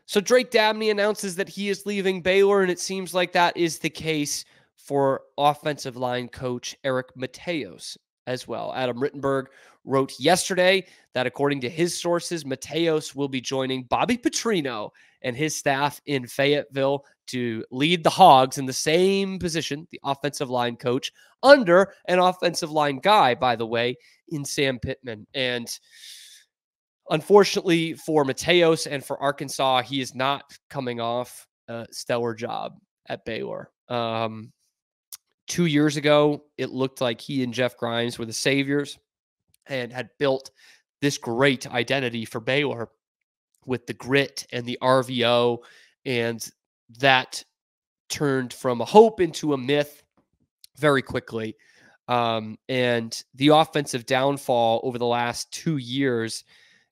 So Drake Dabney announces that he is leaving Baylor, and it seems like that is the case for offensive line coach Eric Mateos as well. Adam Rittenberg wrote yesterday that according to his sources, Mateos will be joining Bobby Petrino and his staff in Fayetteville to lead the Hogs in the same position, the offensive line coach, under an offensive line guy, by the way, in Sam Pittman. And unfortunately for Mateos and for Arkansas, he is not coming off a stellar job at Baylor. 2 years ago, it looked like he and Jeff Grimes were the saviors and had built this great identity for Baylor with the grit and the RVO, and that turned from a hope into a myth very quickly. And the offensive downfall over the last 2 years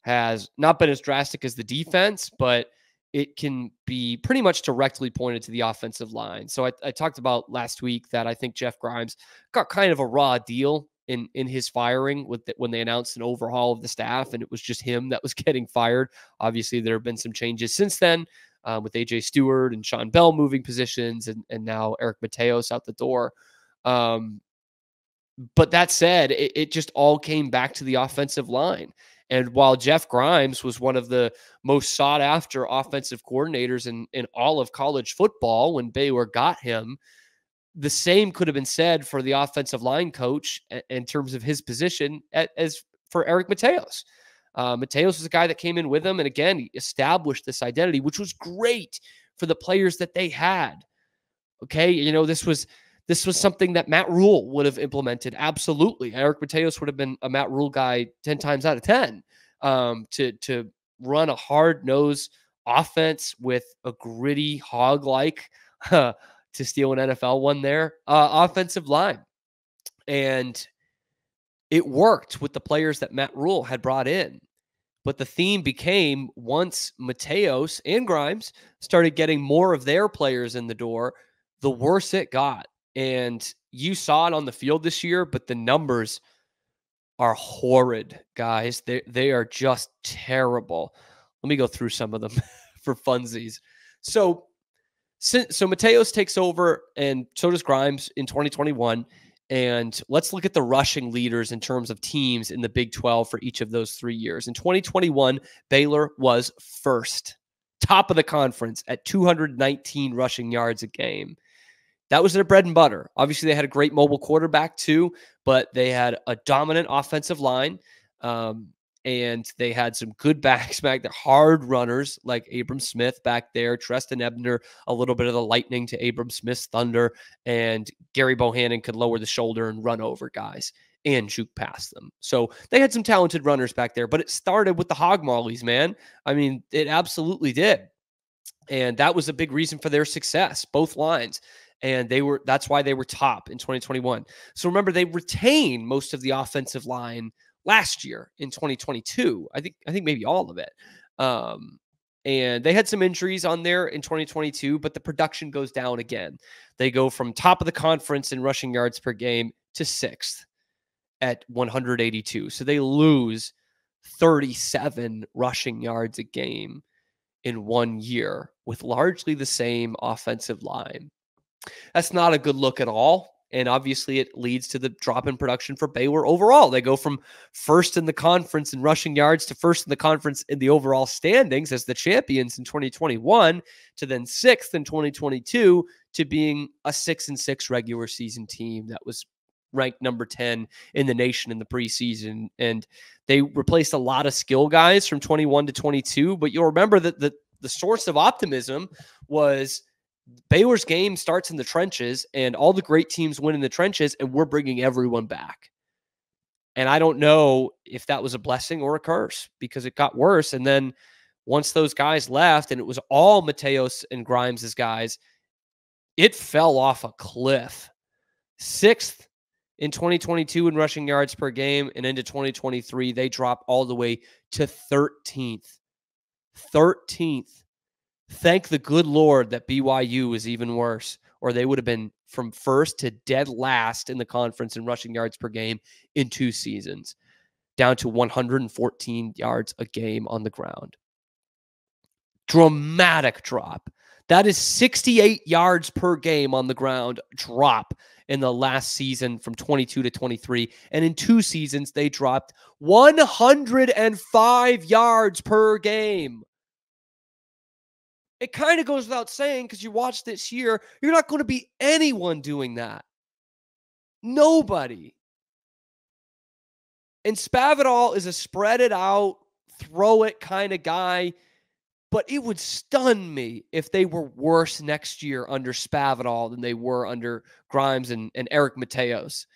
has not been as drastic as the defense, but it can be pretty much directly pointed to the offensive line. So I talked about last week that I think Jeff Grimes got kind of a raw deal in his firing when they announced an overhaul of the staff, and it was just him that was getting fired. Obviously, there have been some changes since then with A.J. Stewart and Sean Bell moving positions, and now Eric Mateos out the door. But that said, it just all came back to the offensive line. And while Jeff Grimes was one of the most sought after offensive coordinators in all of college football when Baylor got him, the same could have been said for the offensive line coach in terms of his position as for Eric Mateos. Mateos was a guy that came in with him, and again, he established this identity, which was great for the players that they had. Okay, this was something that Matt Rule would have implemented. Absolutely. Eric Mateos would have been a Matt Rule guy 10 times out of 10 to run a hard-nosed offense with a gritty, hog-like, to steal an NFL one there, offensive line. And it worked with the players that Matt Rule had brought in. But the theme became once Mateos and Grimes started getting more of their players in the door, the worse it got. And you saw it on the field this year, but the numbers are horrid, guys. They are just terrible. Let me go through some of them for funsies. So Mateos takes over, and so does Grimes in 2021. And let's look at the rushing leaders in terms of teams in the Big 12 for each of those 3 years. In 2021, Baylor was first, top of the conference at 219 rushing yards a game. That was their bread and butter. Obviously, they had a great mobile quarterback too, but they had a dominant offensive line, and they had some good backs back there, hard runners like Abram Smith back there, Treston Ebner, a little bit of the lightning to Abram Smith's thunder, and Gary Bohannon could lower the shoulder and run over guys and juke past them. So they had some talented runners back there, but it started with the hog mollies, man. I mean, it absolutely did. And that was a big reason for their success, both lines. And that's why they were top in 2021. So remember, they retained most of the offensive line last year in 2022. I think maybe all of it. And they had some injuries on there in 2022, but the production goes down again. They go from top of the conference in rushing yards per game to 6th at 182. So they lose 37 rushing yards a game in 1 year with largely the same offensive line. That's not a good look at all. And obviously it leads to the drop in production for Baylor overall. They go from first in the conference in rushing yards to first in the conference in the overall standings as the champions in 2021 to then 6th in 2022 to being a 6-6 regular season team that was ranked number 10 in the nation in the preseason. And they replaced a lot of skill guys from 21 to 22. But you'll remember that the source of optimism was Baylor's game starts in the trenches, and all the great teams win in the trenches, and we're bringing everyone back. And I don't know if that was a blessing or a curse, because it got worse. And then once those guys left, and it was all Mateos and Grimes' guys, it fell off a cliff. 6th in 2022 in rushing yards per game, and into 2023, they dropped all the way to 13th. 13th. Thank the good Lord that BYU is even worse, or they would have been from first to dead last in the conference in rushing yards per game in 2 seasons, down to 114 yards a game on the ground. Dramatic drop. That is 68 yards per game on the ground drop in the last season from 22 to 23. And in 2 seasons, they dropped 105 yards per game. It kind of goes without saying, because you watch this year, you're not going to be anyone doing that. Nobody. And Spavital is a spread it out, throw it kind of guy. But it would stun me if they were worse next year under Spavital than they were under Grimes and Eric Mateos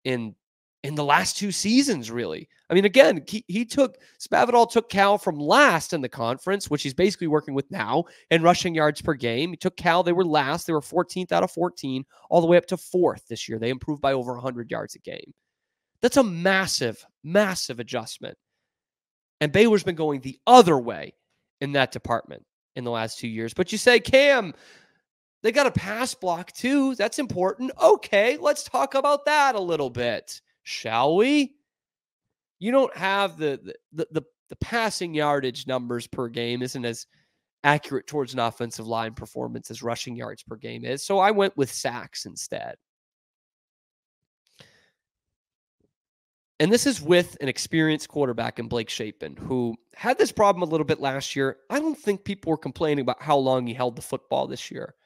in the last 2 seasons, really. I mean, again, Spavital took Cal from last in the conference, which he's basically working with now, in rushing yards per game. He took Cal, they were last. They were 14th out of 14, all the way up to 4th this year. They improved by over 100 yards a game. That's a massive, massive adjustment. And Baylor's been going the other way in that department in the last 2 years. But you say, Cam, they got a pass block too. That's important. Okay, let's talk about that a little bit, shall we? You don't have the passing yardage numbers per game isn't as accurate towards an offensive line performance as rushing yards per game is. So I went with sacks instead. And this is with an experienced quarterback in Blake Shapen, who had this problem a little bit last year. I don't think people were complaining about how long he held the football this year.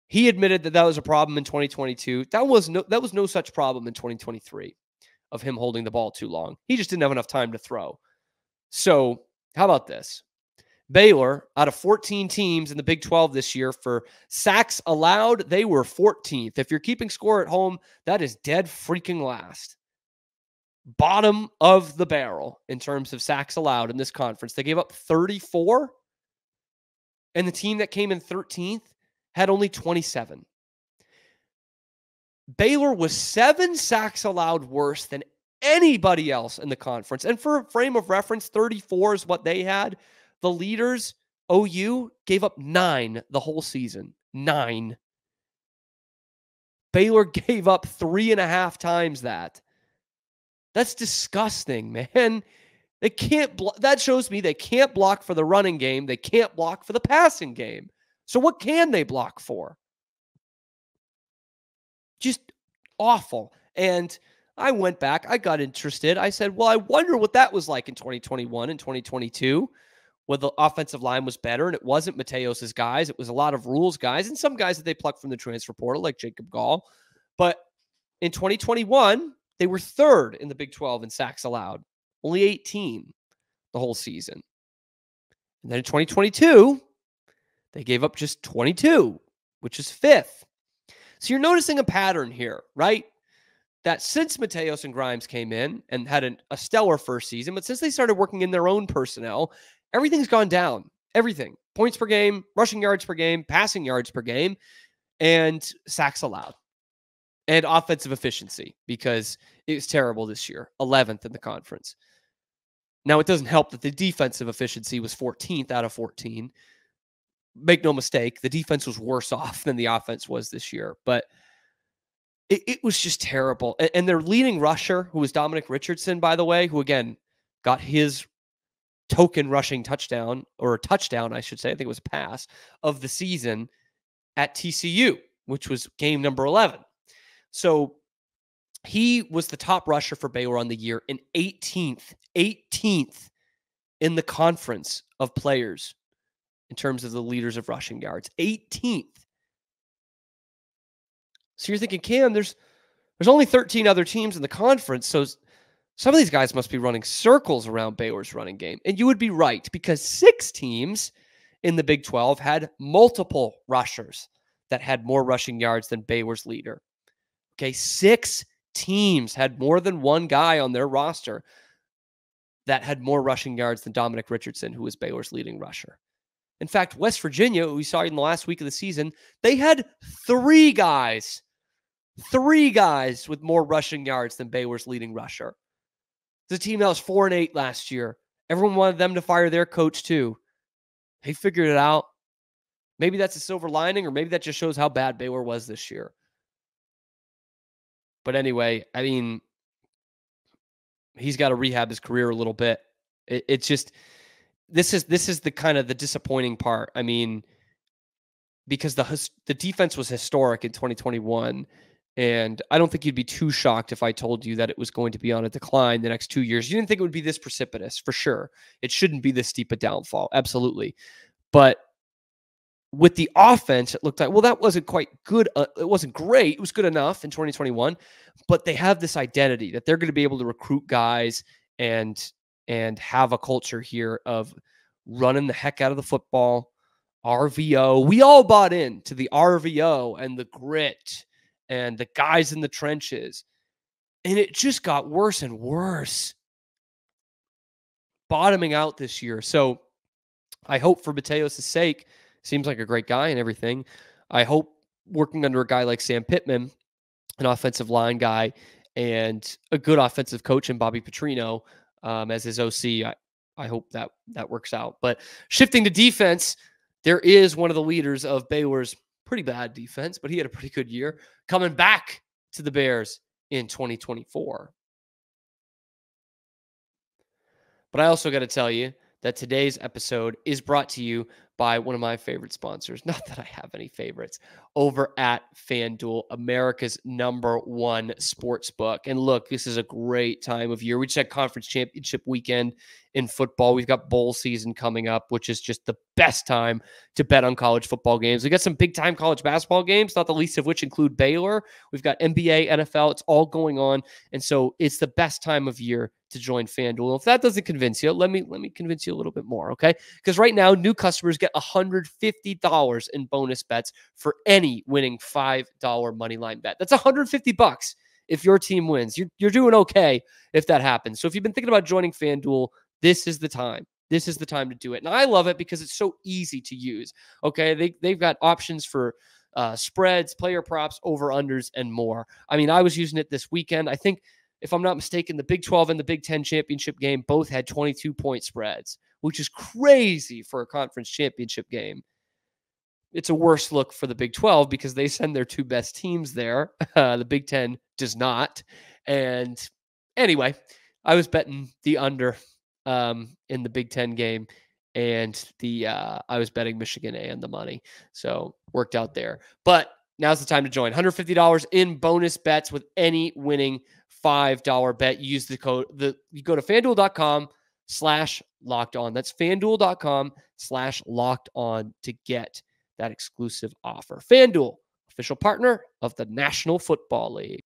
He admitted that was a problem in 2022. That was no such problem in 2023 of him holding the ball too long. He just didn't have enough time to throw. So how about this? Baylor, out of 14 teams in the Big 12 this year for sacks allowed, they were 14th. If you're keeping score at home, that is dead freaking last. Bottom of the barrel in terms of sacks allowed in this conference. They gave up 34, and the team that came in 13th had only 27. Baylor was 7 sacks allowed worse than anybody else in the conference. And for a frame of reference, 34 is what they had. The leaders, OU, gave up 9 the whole season. 9. Baylor gave up 3.5 times that. That's disgusting, man. They can't that shows me they can't block for the running game. They can't block for the passing game. So what can they block for? Just awful. And I went back. I got interested. I said, well, I wonder what that was like in 2021 and 2022, where the offensive line was better, and it wasn't Mateos' guys. It was a lot of Rules guys and some guys that they plucked from the transfer portal, like Jacob Gall. But in 2021, they were 3rd in the Big 12 in sacks allowed, only 18 the whole season. And then in 2022, they gave up just 22, which is 5th. So you're noticing a pattern here, right? That since Mateos and Grimes came in and had a stellar first season, but since they started working in their own personnel, everything's gone down. Everything. Points per game, rushing yards per game, passing yards per game, and sacks allowed. And offensive efficiency, because it was terrible this year, 11th in the conference. Now, it doesn't help that the defensive efficiency was 14th out of 14. Make no mistake, the defense was worse off than the offense was this year, but it was just terrible. And their leading rusher, who was Dominic Richardson, by the way, who again got his token rushing touchdown, or a touchdown, I should say, I think it was a pass, of the season at TCU, which was game number 11. So he was the top rusher for Baylor on the year and 18th in the conference of players in terms of the leaders of rushing yards. 18th. So you're thinking, Cam, there's only 13 other teams in the conference, so some of these guys must be running circles around Baylor's running game. And you would be right, because 6 teams in the Big 12 had multiple rushers that had more rushing yards than Baylor's leader. Okay, 6 teams had more than one guy on their roster that had more rushing yards than Dominic Richardson, who was Baylor's leading rusher. In fact, West Virginia, who we saw in the last week of the season, they had 3 guys with more rushing yards than Baylor's leading rusher. The team that was 4-8 last year. Everyone wanted them to fire their coach too. They figured it out. Maybe that's a silver lining, or maybe that just shows how bad Baylor was this year. But anyway, I mean, he's got to rehab his career a little bit. It's just, this is the kind of the disappointing part. I mean, because the defense was historic in 2021, and I don't think you'd be too shocked if I told you that it was going to be on a decline the next 2 years. You didn't think it would be this precipitous, for sure. It shouldn't be this steep a downfall, absolutely. But with the offense, it looked like, well, that wasn't quite good. It wasn't great. It was good enough in 2021, but they have this identity that they're going to be able to recruit guys and have a culture here of running the heck out of the football. RVO. We all bought into the RVO and the grit and the guys in the trenches. And it just got worse and worse, bottoming out this year. So I hope for Mateos' sake, seems like a great guy and everything. I hope working under a guy like Sam Pittman, an offensive line guy, and a good offensive coach in Bobby Petrino as his OC, I hope that works out. But shifting to defense, there is one of the leaders of Baylor's pretty bad defense, but he had a pretty good year, coming back to the Bears in 2024. But I also got to tell you that today's episode is brought to you by one of my favorite sponsors. Not that I have any favorites, over at FanDuel, America's #1 sports book. And look, this is a great time of year. We just had conference championship weekend in football. We've got bowl season coming up, which is just the best time to bet on college football games. We got some big time college basketball games, not the least of which include Baylor. We've got NBA, NFL. It's all going on. And so it's the best time of year to join FanDuel. If that doesn't convince you, let me convince you a little bit more, okay? Because right now, new customers get $150 in bonus bets for any winning $5 money line bet. That's $150 if your team wins. You're doing okay if that happens. So if you've been thinking about joining FanDuel, this is the time. This is the time to do it. And I love it because it's so easy to use. Okay, they've got options for spreads, player props, over-unders, and more. I mean, I was using it this weekend. I think, if I'm not mistaken, the Big 12 and the Big 10 championship game both had 22-point spreads, which is crazy for a conference championship game. It's a worse look for the Big 12 because they send their two best teams there. The Big 10 does not. And anyway, I was betting the under in the Big 10 game, and I was betting Michigan and the money. So worked out there. But now's the time to join. $150 in bonus bets with any winning $5 bet. Use the code. You go to FanDuel.com/locked on. That's FanDuel.com/locked on to get that exclusive offer. FanDuel, official partner of the National Football League.